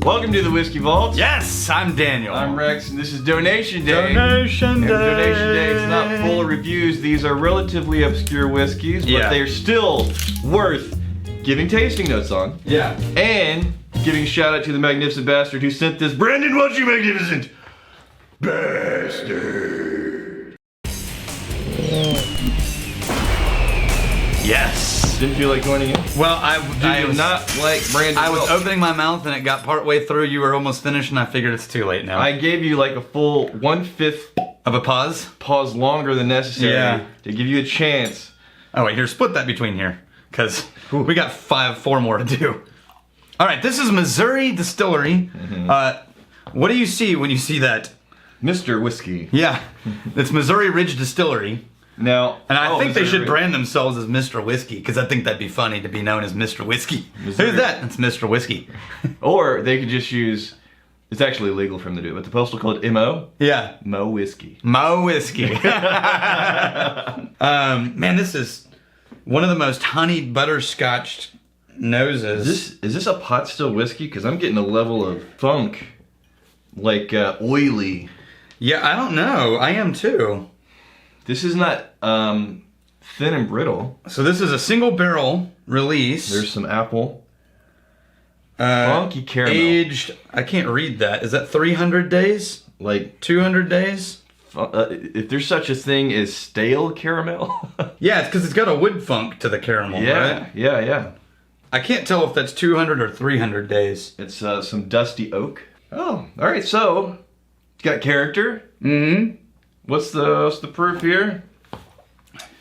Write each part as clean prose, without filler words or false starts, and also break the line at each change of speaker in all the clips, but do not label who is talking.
Welcome to the Whiskey Vault.
Yes, I'm Daniel.
I'm Rex, and this is Donation Day.
Donation Day.
Donation Day, it's not full of reviews. These are relatively obscure whiskeys, but they are still worth giving tasting notes on.
Yeah.
And giving a shout out to the magnificent bastard who sent this. Brandon, what's you magnificent bastard?
Yes.
Didn't feel like joining in?
Well, I
was not like Brandon.
I was opening my mouth and it got partway through. You were almost finished, and I figured it's too late now.
I gave you like a full 1/5
of a pause.
Pause longer than necessary to give you a chance.
Oh wait, here, split that between here, because we got 4 more to do. All right, this is Missouri Distillery. What do you see when you see that?
Mr. Whiskey.
Yeah, it's Missouri Ridge Distillery.
Now,
and I think they should brand themselves as Mr. Whiskey, because I think that'd be funny to be known as Mr. Whiskey. Missouri. Who's that? It's Mr. Whiskey.
Or they could just use, it's actually illegal for them to do it, but the postal code MO?
Yeah.
Mo Whiskey.
Mo Whiskey. Man, this is one of the most honeyed butterscotched noses.
Is this a pot still whiskey? Because I'm getting a level of funk, like oily.
Yeah, I don't know. I am too.
This is not thin and brittle.
So this is a single barrel release.
There's some apple. Funky caramel.
Aged, I can't read that. Is that 300 days?
Like
200 days?
If there's such a thing as stale caramel.
Yeah, it's because it's got a wood funk to the caramel, right?
Yeah.
I can't tell if that's 200 or 300 days.
It's some dusty oak. Oh, all right. So it's got character.
Mm-hmm.
What's the proof here?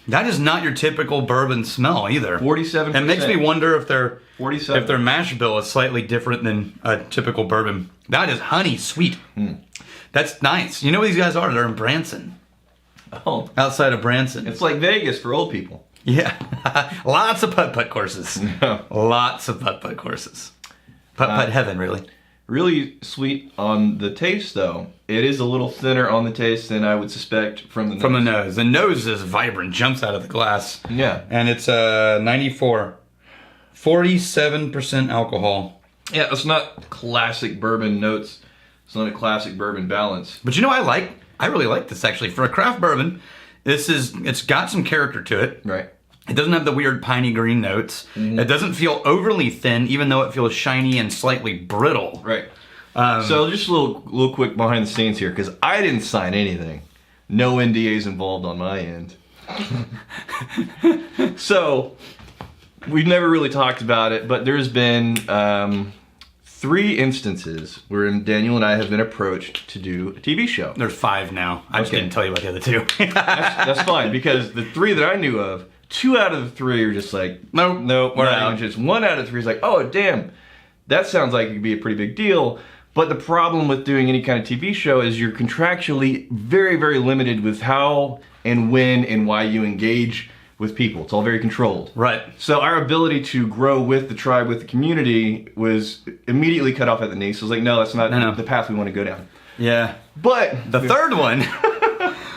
That is not your typical bourbon smell either.
47%.
It makes me wonder if their
47.
If their mash bill is slightly different than a typical bourbon. That is honey sweet. That's nice. You know what these guys are? They're in Branson.
Oh,
outside of Branson.
It's like Vegas for old people.
Yeah, lots of putt-putt courses. Lots of putt-putt courses. Putt-putt heaven, really.
Really sweet on the taste, though. It is a little thinner on the taste than I would suspect from the nose.
From the nose. The nose is vibrant, jumps out of the glass.
Yeah.
And it's 94. 47% alcohol.
Yeah, it's not classic bourbon notes. It's not a classic bourbon balance.
But you know, I really like this, actually. For a craft bourbon, it's got some character to it.
Right.
It doesn't have the weird piney green notes. It doesn't feel overly thin, even though it feels shiny and slightly brittle.
Right. So just a little quick behind the scenes here, because I didn't sign anything. No NDAs involved on my end. So we've never really talked about it, but there's been 3 instances wherein Daniel and I have been approached to do a TV show.
There's 5 now. I just didn't tell you about the other 2.
That's fine, because the 3 that I knew of, 2 out of the 3 are just like, nope, we're not even. Just 1 out of 3 is like, oh damn, that sounds like it could be a pretty big deal. But the problem with doing any kind of TV show is you're contractually very, very limited with how and when and why you engage with people. It's all very controlled.
Right.
So our ability to grow with the tribe, with the community, was immediately cut off at the knees. So I was like, no, that's not the path we want to go down.
Yeah.
But
the third one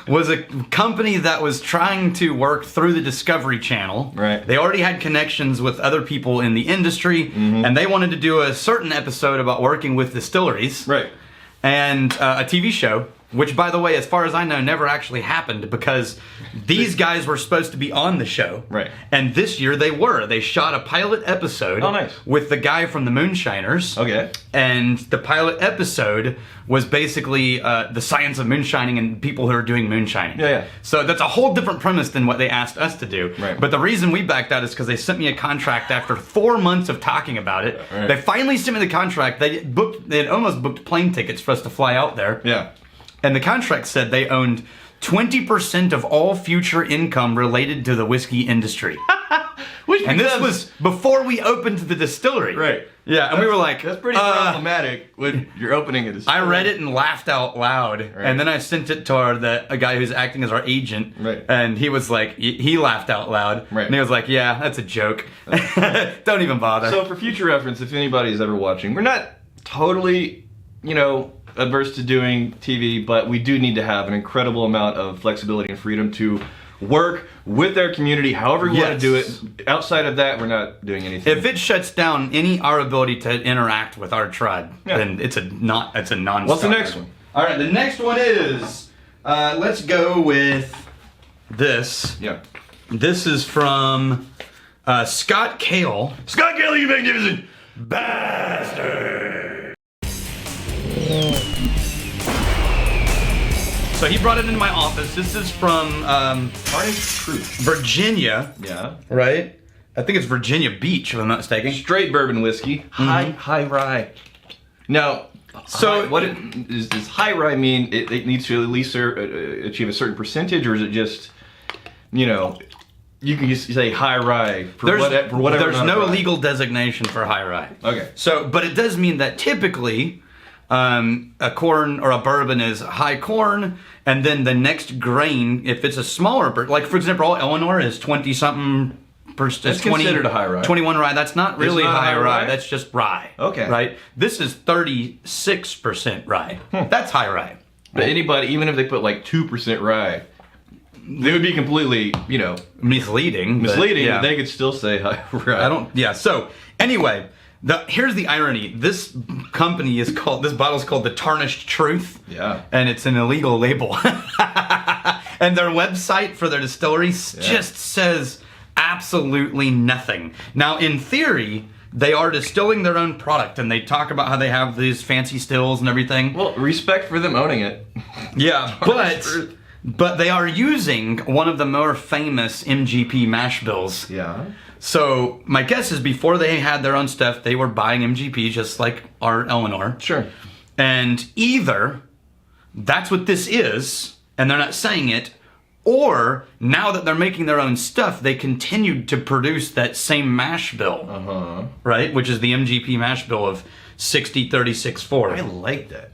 was a company that was trying to work through the Discovery Channel.
Right.
They already had connections with other people in the industry, and they wanted to do a certain episode about working with distilleries.
Right.
And a TV show, which, by the way, as far as I know, never actually happened, because these guys were supposed to be on the show.
Right.
And this year they were. They shot a pilot episode with the guy from the Moonshiners.
Okay.
And the pilot episode was basically the science of moonshining and people who are doing moonshining.
Yeah.
So that's a whole different premise than what they asked us to do.
Right.
But the reason we backed out is because they sent me a contract after 4 months of talking about it.
Right.
They finally sent me the contract. They had almost booked plane tickets for us to fly out there.
Yeah.
And the contract said they owned 20% of all future income related to the whiskey industry. And this was before we opened the distillery.
Right.
Yeah, and we were like...
That's pretty problematic when you're opening a distillery.
I read it and laughed out loud. Right. And then I sent it to a guy who's acting as our agent.
Right.
And he was like... He laughed out loud.
Right.
And he was like, yeah, that's a joke. Don't even bother.
So for future reference, if anybody's ever watching, we're not totally, adverse to doing TV, but we do need to have an incredible amount of flexibility and freedom to work with their community, however you want to do it. Outside of that, we're not doing anything.
If it shuts down our ability to interact with our tribe, then it's a non-stop.
What's the next one?
All right, the next one is, let's go with this.
Yeah.
This is from Scott Cale.
Scott Cale, you magnificent bastard!
So he brought it into my office. This is from
Tarnished Truth.
Virginia.
Yeah.
Right? I think it's Virginia Beach, if I'm not mistaken.
Straight bourbon whiskey. High rye. Now, so what does high rye mean? It needs to at least achieve a certain percentage, or is it just, you know, you can just say high rye for whatever.
There's no legal designation for high rye.
Okay.
So, but it does mean that typically a corn or a bourbon is high corn, and then the next grain, if it's a smaller, like for example, Eleanor is 20-something.
That's considered a high rye.
21 rye. That's not really high rye. That's just rye.
Okay.
Right? This is 36% rye. That's high rye.
But anybody, even if they put like 2% rye, they would be completely, you know,
misleading.
But they could still say high rye.
So anyway, here's the irony. This company is called, this bottle's called the Tarnished Truth.
Yeah.
And it's an illegal label. And their website for their distillery just says absolutely nothing. Now, in theory, they are distilling their own product, and they talk about how they have these fancy stills and everything.
Well, respect for them owning it.
Yeah, but they are using one of the more famous MGP mash bills.
Yeah.
So my guess is before they had their own stuff, they were buying MGP just like our Eleanor.
Sure.
And either that's what this is, and they're not saying it, or now that they're making their own stuff, they continued to produce that same mash bill, right? Which is the MGP mash bill of 60-36-4.
I like that.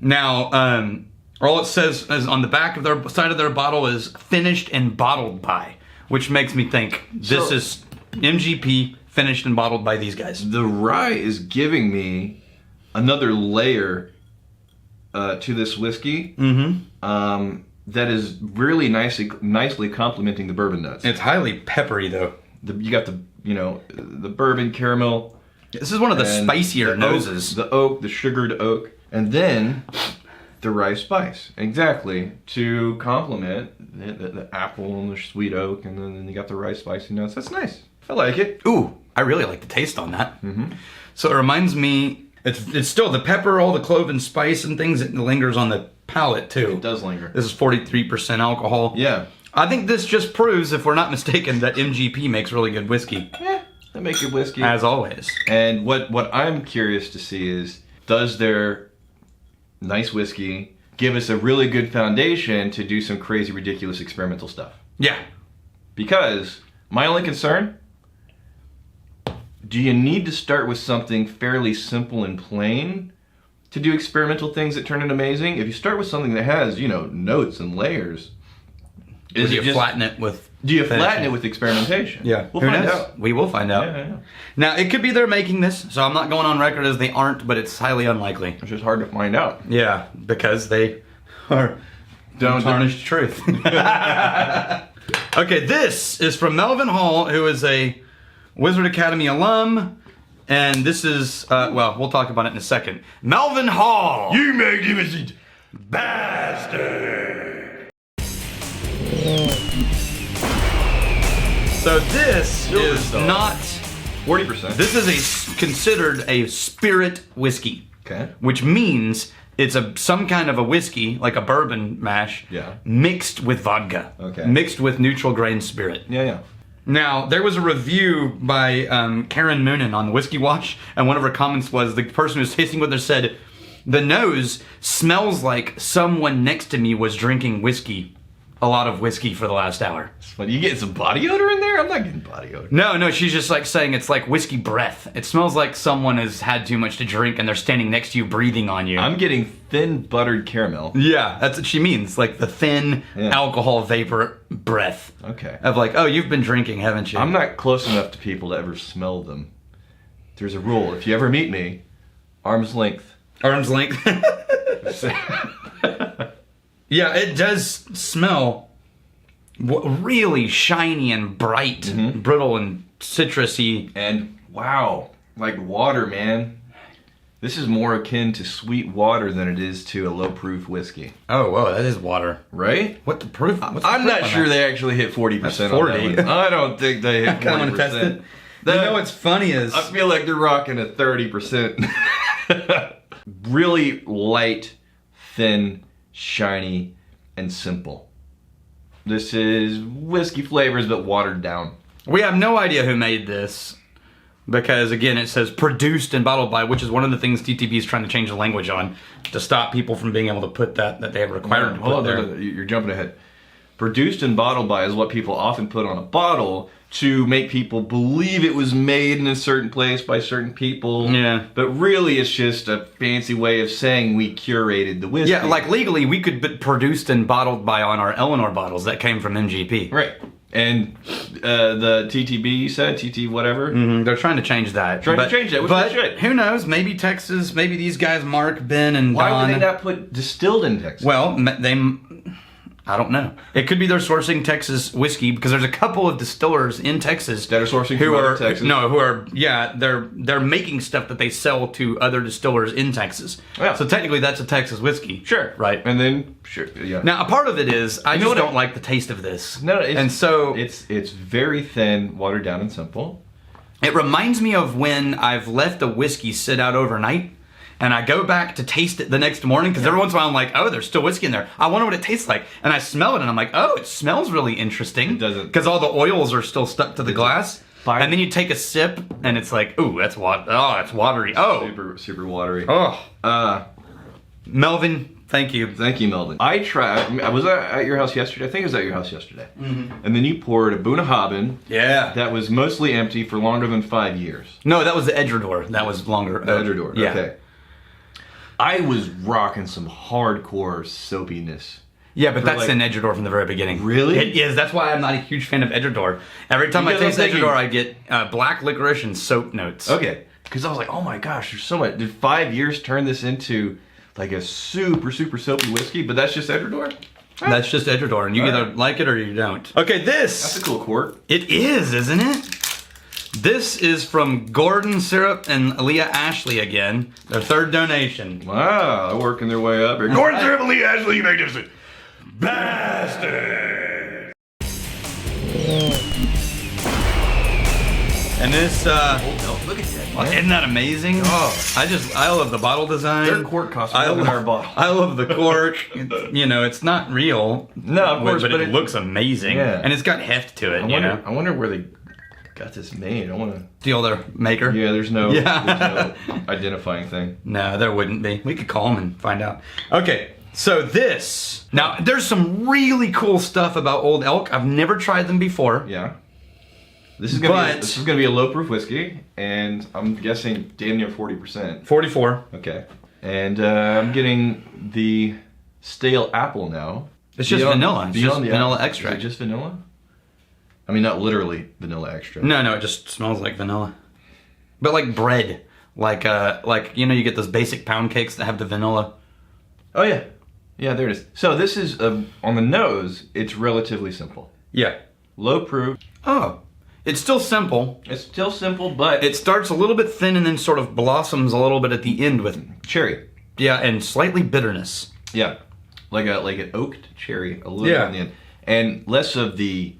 Now, all it says is on the back of their side of their bottle is finished and bottled by, which makes me think this is MGP finished and bottled by these guys.
The rye is giving me another layer to this whiskey. That is really nicely complementing the bourbon nuts.
It's highly peppery, though.
You got the bourbon caramel.
This is one of the spicier noses.
The oak, the sugared oak, and then the rye spice. Exactly, to complement the apple and the sweet oak, and then you got the rye spicy notes. That's nice. I like it.
Ooh, I really like the taste on that. So it reminds me, it's still the pepper, all the clove and spice and things, it lingers on the palate too.
It does linger.
This is 43% alcohol.
Yeah.
I think this just proves, if we're not mistaken, that MGP makes really good whiskey.
Yeah, they make good whiskey.
As always.
And what I'm curious to see is, does their nice whiskey give us a really good foundation to do some crazy, ridiculous experimental stuff?
Yeah.
Because my only concern, do you need to start with something fairly simple and plain to do experimental things that turn it amazing? If you start with something that has, you know, notes and layers,
Do you flatten it with
experimentation?
Yeah.
We'll find out.
We will find out.
Yeah.
Now, it could be they're making this, so I'm not going on record as they aren't, but it's highly unlikely.
It's just hard to find out.
Yeah, because they are Tarnished Truth. Okay, this is from Melvin Hall, who is a Wizard Academy alum, and this is, well, we'll talk about it in a second. Melvin Hall!
You magnificent bastard!
So this is not
40%.
This is considered a spirit whiskey.
Okay.
Which means it's some kind of a whiskey, like a bourbon mash, mixed with vodka.
Okay.
Mixed with neutral grain spirit.
Yeah.
Now, there was a review by Karen Moonen on Whiskey Wash, and one of her comments was, the person who was tasting with her said, the nose smells like someone next to me was drinking whiskey. A lot of whiskey for the last hour.
But you getting some body odor in there? I'm not getting body odor.
No, she's just like saying it's like whiskey breath. It smells like someone has had too much to drink and they're standing next to you breathing on you.
I'm getting thin buttered caramel.
Yeah, that's what she means. Like the thin alcohol vapor breath.
Okay.
Of like, oh, you've been drinking, haven't you?
I'm not close enough to people to ever smell them. There's a rule. If you ever meet me, arm's length.
Arm's length? Yeah, it does smell really shiny and bright, brittle and citrusy.
And wow, like water, man. This is more akin to sweet water than it is to a low-proof whiskey.
Oh, whoa, that is water.
Right?
What the proof?
I'm not sure they actually hit 40%
That's
on
40.
that one. I don't think they hit 40%.
I want to test it. You know what's funny is...
I feel like they're rocking a 30%. Really light, thin, shiny, and simple. This is whiskey flavors, but watered down.
We have no idea who made this. Because, again, it says produced and bottled by, which is one of the things TTB is trying to change the language on to stop people from being able to put that they have required to put there.
You're jumping ahead. Produced and bottled by is what people often put on a bottle to make people believe it was made in a certain place by certain people.
Yeah.
But really, it's just a fancy way of saying we curated the whiskey.
Yeah, like legally, we could put produced and bottled by on our Eleanor bottles that came from MGP.
Right. And the TTB, you said? TT whatever?
Mm-hmm. They're trying to change that.
Trying to change that, which
but
they should.
Who knows? Maybe Texas, maybe these guys, Mark, Ben, and
Why
Don.
would they not put distilled in Texas?
Well, I don't know. It could be they're sourcing Texas whiskey because there's a couple of distillers in Texas
that are sourcing from other Texas.
No, who are they're making stuff that they sell to other distillers in Texas.
Yeah.
So technically that's a Texas whiskey.
Sure.
Right.
And then yeah.
Now a part of it is I just don't like the taste of this.
No,
and so
it's very thin, watered down and simple.
It reminds me of when I've left a whiskey sit out overnight. And I go back to taste it the next morning because every once in a while I'm like, oh, there's still whiskey in there. I wonder what it tastes like. And I smell it and I'm like, oh, it smells really interesting.
It doesn't.
Because all the oils are still stuck to the glass. And then you take a sip and it's like, ooh, that's it's watery. Oh.
Super, super watery.
Oh. Melvin, thank you.
Thank you, Melvin. I was at your house yesterday. I think I was at your house yesterday. Mm-hmm. And then you poured a Bunnahabhain.
Yeah.
That was mostly empty for longer than 5 years.
No, that was the Edredor. That was longer.
The Edredor,
yeah.
Okay. I was rocking some hardcore soapiness.
Yeah, but that's in Edredor from the very beginning.
Really?
It is. That's why I'm not a huge fan of Edredor. Every time I taste Edredor, I get black licorice and soap notes.
Okay. Because I was like, oh my gosh, there's so much. Did 5 years turn this into like a super, super soapy whiskey? But that's just Edredor?
That's just Edredor, and you either like it or you don't. Okay, this.
That's a cool quart.
It is, isn't it? This is from Gordon Syrup and Leah Ashley again. Their third donation.
Wow, they're working their way up here. Gordon Syrup and Leah Ashley, you magnificent bastard.
And this,
Old Elk, look at that. Man.
Isn't that amazing?
Oh.
I love the bottle design.
Their quart costs more than our bottle.
I love the cork. You know, it's not real.
No, of course,
but it looks amazing.
Yeah.
And it's got heft to it,
I wonder where they got this made. I want to
steal their maker.
Yeah, there's no identifying thing.
No, there wouldn't be. We could call them and find out. Okay, so this. Now, there's some really cool stuff about Old Elk. I've never tried them before.
Yeah. This is gonna be a low proof whiskey, and I'm guessing damn near 40%.
44.
Okay. And I'm getting the stale apple now.
It's just vanilla. It's just vanilla extract.
Is it just vanilla? I mean, not literally vanilla extract.
No, it just smells like vanilla. But like bread. Like you know, you get those basic pound cakes that have the vanilla.
Oh, yeah. Yeah, there it is. So this is, on the nose, it's relatively simple.
Yeah.
Low proof.
Oh. It's still simple.
It's still simple, but
it starts a little bit thin and then sort of blossoms a little bit at the end with
cherry.
Yeah, and slightly bitterness.
Yeah. Like an oaked cherry, a little bit on the end. And less of the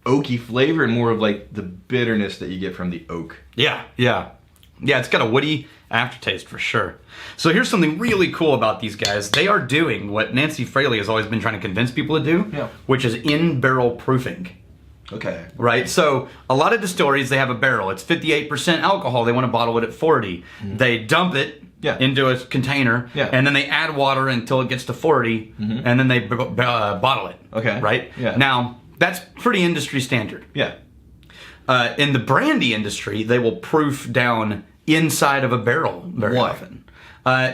oaky flavor and more of like the bitterness that you get from the oak.
Yeah, it's got a woody aftertaste for sure. So here's something really cool about these guys. They are doing what Nancy Fraley has always been trying to convince people to do, which is in-barrel proofing.
Okay.
Right? So a lot of distilleries, they have a barrel. It's 58% alcohol. They want to bottle it at 40. Mm-hmm. They dump it into a container, and then they add water until it gets to 40, and then they bottle it.
Okay.
Right?
Yeah.
Now, that's pretty industry standard.
Yeah.
In the brandy industry, they will proof down inside of a barrel very often.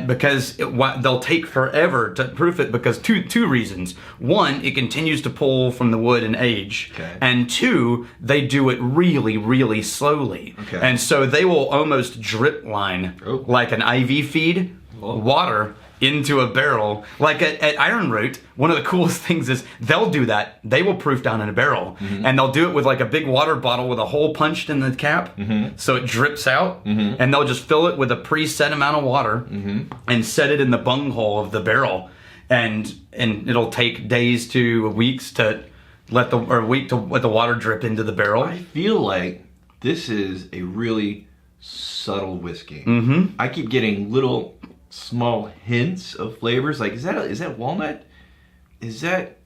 Because they'll take forever to proof it because two reasons. One, it continues to pull from the wood and age.
Okay.
And two, they do it really, really slowly.
Okay.
And so they will almost drip line like an IV feed water into a barrel. Like at Iron Root, one of the coolest things is they'll do that. They will proof down in a barrel, and they'll do it with like a big water bottle with a hole punched in the cap, so it drips out, and they'll just fill it with a preset amount of water and set it in the bunghole of the barrel, and it'll take days to weeks to let the water drip into the barrel.
I feel like this is a really subtle whiskey. I keep getting little small hints of flavors. Like, is that walnut? Is that?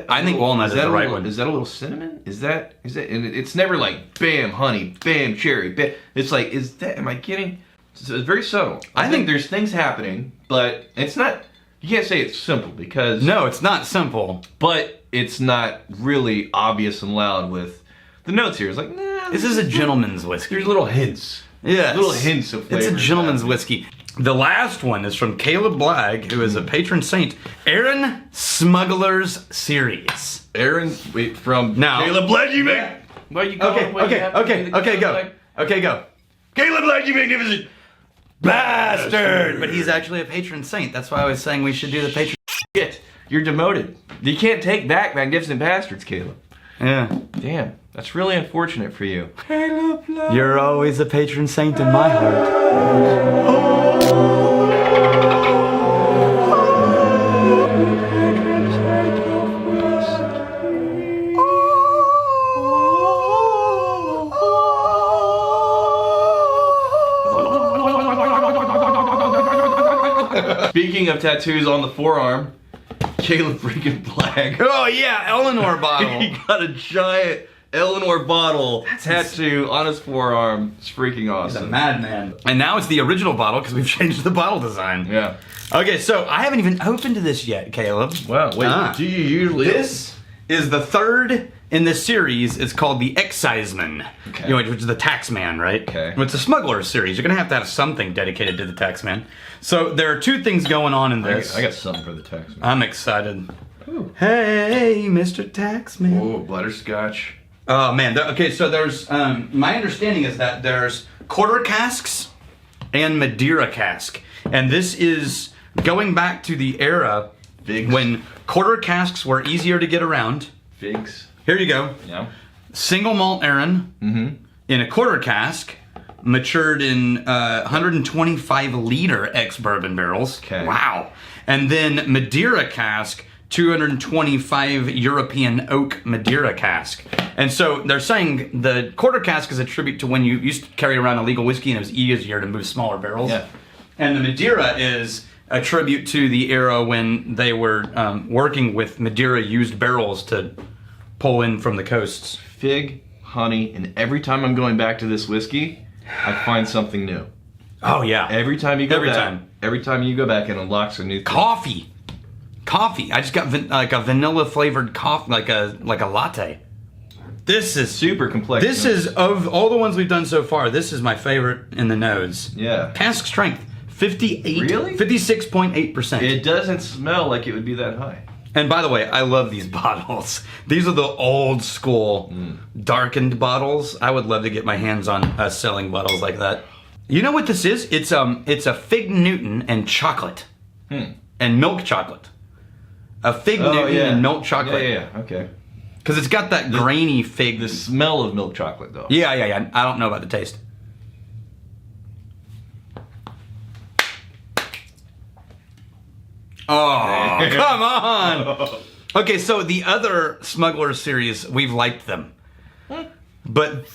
I think walnut is the right one.
Is that a little cinnamon? Is that? And it's never like bam honey, bam cherry. Bam. It's like, is that? Am I getting? So it's very subtle. I think there's things happening, but it's not. You can't say it's simple because
no, it's not simple.
But it's not really obvious and loud with the notes here. It's like, nah.
This is a gentleman's whiskey.
There's little hints.
Yeah,
little hints of flavor.
It's a gentleman's whiskey. The last one is from Caleb Blagg, who is a patron saint. Arran Smugglers series.
Arran, wait, from
now,
Caleb Blagg, you make. Where you going?
Okay, go. Okay, go.
Caleb Blagg, you magnificent
bastard! But he's actually a patron saint. That's why I was saying we should do the patron.
Shit, you're demoted. You can't take back magnificent bastards, Caleb.
Yeah.
Damn, that's really unfortunate for you.
Caleb Blagg. You're always a patron saint in my heart.
Speaking of tattoos on the forearm, Caleb freaking Blagg.
Oh yeah, Eleanor bottle.
He got a giant Eleanor bottle tattoo on his forearm. It's freaking awesome.
He's a madman. And now it's the original bottle because we've changed the bottle design.
Yeah.
Okay, so I haven't even opened this yet, Caleb.
Wow. Wait, do you usually?
This is the third in this series. It's called the Exciseman, which is the taxman, right?
Okay.
It's a Smugglers series. You're gonna have to have something dedicated to the taxman. So there are two things going on in this.
I got something for the taxman.
I'm excited. Ooh. Hey, Mr. Taxman.
Oh, butterscotch.
Oh man. Okay, so there's my understanding is that there's quarter casks and Madeira cask, and this is going back to the era when quarter casks were easier to get around.
Figs.
Here you go.
Yeah.
Single malt Arran in a quarter cask, matured in 125 liter ex-bourbon barrels.
Okay.
Wow. And then Madeira cask, 225 European oak Madeira cask. And so they're saying the quarter cask is a tribute to when you used to carry around illegal whiskey and it was easier to move smaller barrels.
Yeah.
And the Madeira is a tribute to the era when they were working with Madeira used barrels to pull in from the coasts.
Fig, honey, and every time I'm going back to this whiskey, I find something new.
Oh yeah.
Every time you go back, it unlocks a new thing.
Coffee. I just got like a vanilla flavored coffee, like a latte. This is
super complex.
This is, of all the ones we've done so far, this is my favorite in the nose.
Yeah.
Cask strength, 58.
Really?
56.8%.
It doesn't smell like it would be that high.
And by the way, I love these bottles. These are the old school darkened bottles. I would love to get my hands on selling bottles like that. You know what this is? It's a Fig Newton and chocolate. And milk chocolate. A Fig Newton and milk chocolate.
Yeah, okay.
Because it's got that grainy fig.
The smell of milk chocolate, though.
Yeah. I don't know about the taste. Oh, come on! Okay, so the other Smuggler series, we've liked them, but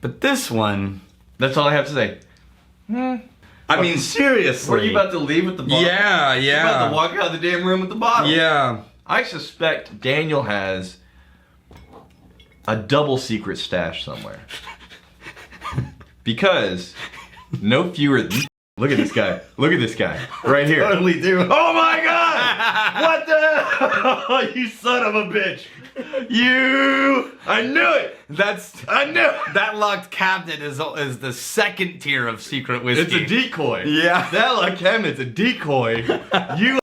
this one.
That's all I have to say.
I mean, seriously.
Were you about to leave with the bottle?
Yeah.
You're about to walk out of the damn room with the bottle.
Yeah.
I suspect Daniel has a double secret stash somewhere. Because no fewer than... Look at this guy. Look at this guy. Right here.
Totally do.
Oh my god! What the... You son of a bitch. I knew it! I knew it!
That locked cabinet is the second tier of secret whiskey.
It's a decoy.
Yeah.
That locked cabinet's a decoy. You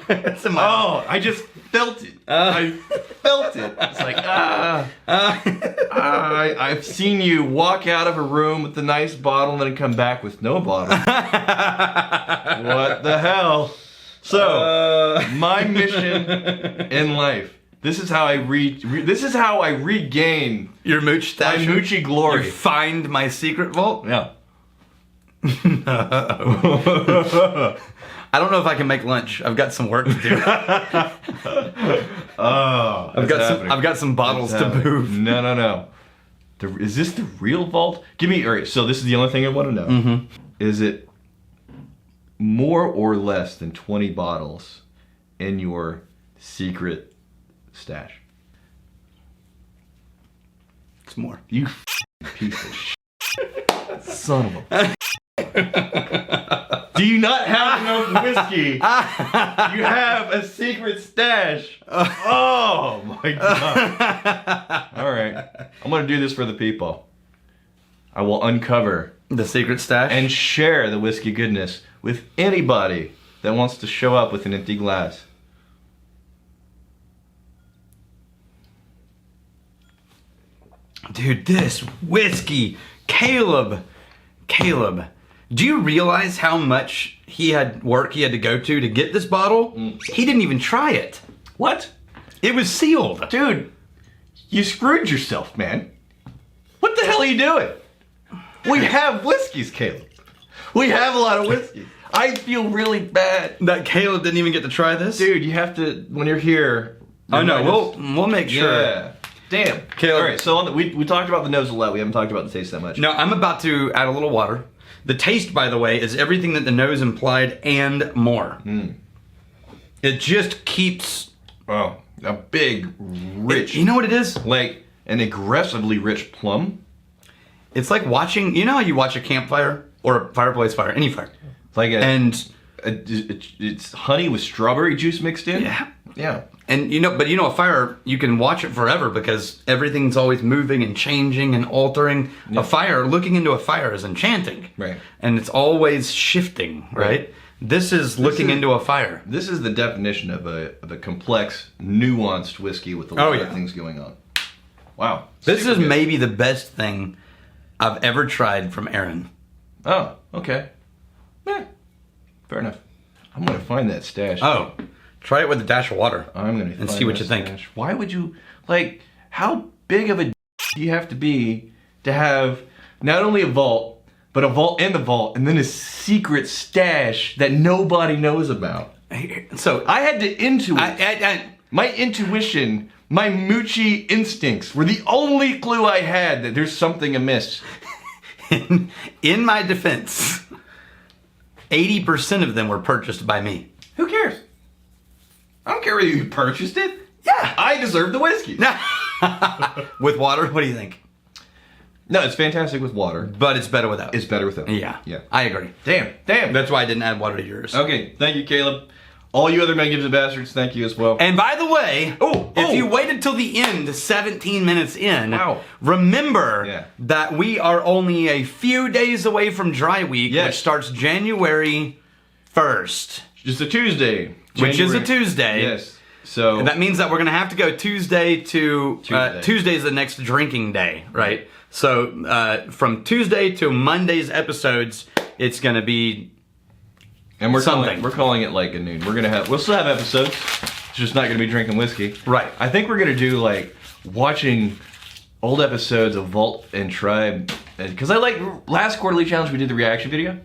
It's
I just felt it. I felt it. It's like, I've seen you walk out of a room with a nice bottle and then come back with no bottle. What the hell? So, my mission in life. This is how I regain
your mooch stash.
My moochy glory.
You find my secret vault?
Yeah.
I don't know if I can make lunch. I've got some work to do. I've got some bottles to move.
No. Is this the real vault? All right, so this is the only thing I want to know.
Mm-hmm.
Is it more or less than 20 bottles in your secret stash?
It's more.
You piece of shit. Son of a... Do you not have enough whiskey? You have a secret stash. Oh my god. All right. I'm going to do this for the people. I will uncover
the secret stash
and share the whiskey goodness with anybody that wants to show up with an empty glass.
Dude, this whiskey, Caleb, do you realize how much he had to go to get this bottle? He didn't even try it.
What?
It was sealed.
Dude, you screwed yourself, man. What the hell are you doing? We have whiskeys, Caleb. We have a lot of whiskeys. I feel really bad.
That Caleb didn't even get to try this?
Dude, you have to, when you're here...
Oh no, we'll make sure.
Yeah. Damn.
Caleb.
All right, so we talked about the nose a lot. We haven't talked about the taste that much.
No, I'm about to add a little water. The taste, by the way, is everything that the nose implied and more. It just keeps...
Oh, a big, rich...
You know what it is?
Like an aggressively rich plum.
It's like watching... You know how you watch a campfire? Or a fireplace fire? Any fire.
It's like it's honey with strawberry juice mixed in? Yeah.
And a fire, you can watch it forever because everything's always moving and changing and altering. Yeah. A fire, looking into a fire is enchanting.
Right.
And it's always shifting, right? This is looking into a fire.
This is the definition of a complex, nuanced whiskey with a lot of things going on. Wow.
This is maybe the best thing I've ever tried from Arran.
Oh, okay. Yeah. Fair enough. I'm going to find that stash.
Oh. Try it with a dash of water.
I'm going to
and see what you think.
Why would you, how big of a do you have to be to have not only a vault, but a vault in the vault, and then a secret stash that nobody knows about?
So
I had to intuit. My intuition, my moochy instincts were the only clue I had that there's something amiss.
In my defense, 80% of them were purchased by me.
Who cares? I don't care whether you purchased it.
Yeah.
I deserve the whiskey.
With water, what do you think?
No, it's fantastic with water.
But it's better without.
It's better without.
Yeah.
Yeah.
I agree.
Damn.
That's why I didn't add water to yours.
Okay. Thank you, Caleb. All you other magnificent bastards, thank you as well.
And by the way, if you waited till the end, 17 minutes in, remember that we are only a few days away from Dry Week, which starts January 1st.
Just a Tuesday.
Which is a Tuesday.
Yes. So
and that means that we're going to have to go Tuesday to... Tuesday is the next drinking day, right? So from Tuesday to Monday's episodes, it's going to be...
And we're calling it like a noon. We'll still have episodes. It's just not going to be drinking whiskey.
Right.
I think we're going to do watching old episodes of Vault and Tribe. Because last quarterly challenge we did the reaction video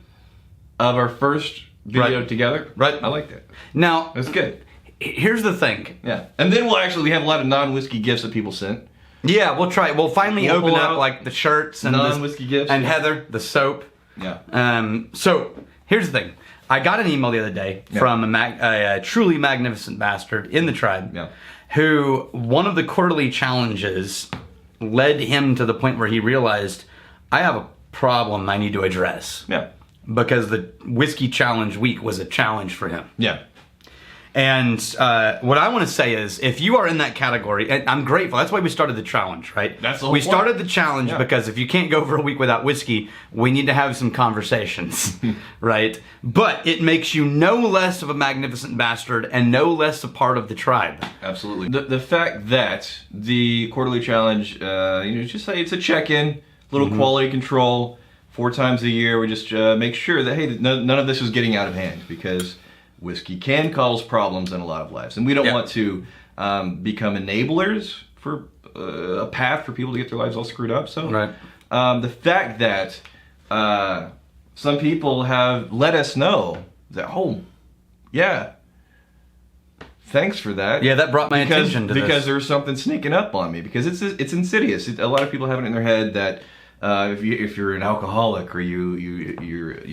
of our first video together.
Right.
I like that.
Now.
That's good.
Here's the thing.
Yeah. And then we have a lot of non-whiskey gifts that people sent.
Yeah, we'll try. We'll finally open up the shirts and
non-whiskey gifts.
And Heather, the soap.
Yeah.
So here's the thing. I got an email the other day from a truly magnificent bastard in the tribe who one of the quarterly challenges led him to the point where he realized, I have a problem I need to address.
Yeah.
Because the whiskey challenge week was a challenge for him.
Yeah.
And what I want to say is, if you are in that category, and I'm grateful. That's why we started the challenge, right?
That's the whole
We
point.
started the challenge
Yeah.
because if you can't go for a week without whiskey, we need to have some conversations, right? But it makes you no less of a magnificent bastard and no less a part of the tribe.
Absolutely. The fact that the quarterly challenge, just say it's a check-in, little quality control, 4 times a year. We just make sure that, hey, none of this is getting out of hand, because whiskey can cause problems in a lot of lives. And we don't want to become enablers for a path for people to get their lives all screwed up. So the fact that some people have let us know that, oh, yeah, thanks for that.
Yeah, that brought my attention to this.
Because there's something sneaking up on me. Because it's insidious. A lot of people have it in their head that if you're an alcoholic or you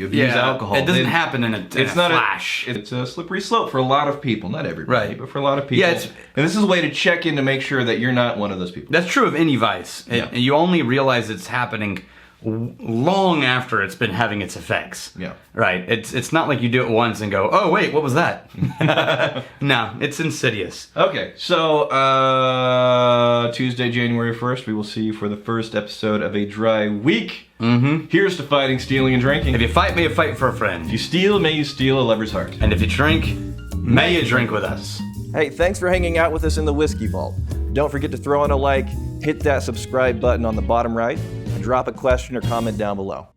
abuse alcohol,
it doesn't happen in a flash.
It's a slippery slope for a lot of people. Not everybody,
Right.
but for a lot of people.
Yeah,
and this is a way to check in to make sure that you're not one of those people.
That's true of any vice.
Yeah.
You only realize it's happening long after it's been having its effects.
Yeah.
Right. It's not like you do it once and go, oh wait, what was that? No, it's insidious.
Okay, so Tuesday, January 1st, we will see you for the first episode of A Dry Week. Here's to fighting, stealing, and drinking.
If you fight, may you fight for a friend.
If you steal, may you steal a lover's heart.
And if you drink, may you drink with us.
Hey, thanks for hanging out with us in the Whiskey Vault. Don't forget to throw in a like, hit that subscribe button on the bottom right, and drop a question or comment down below.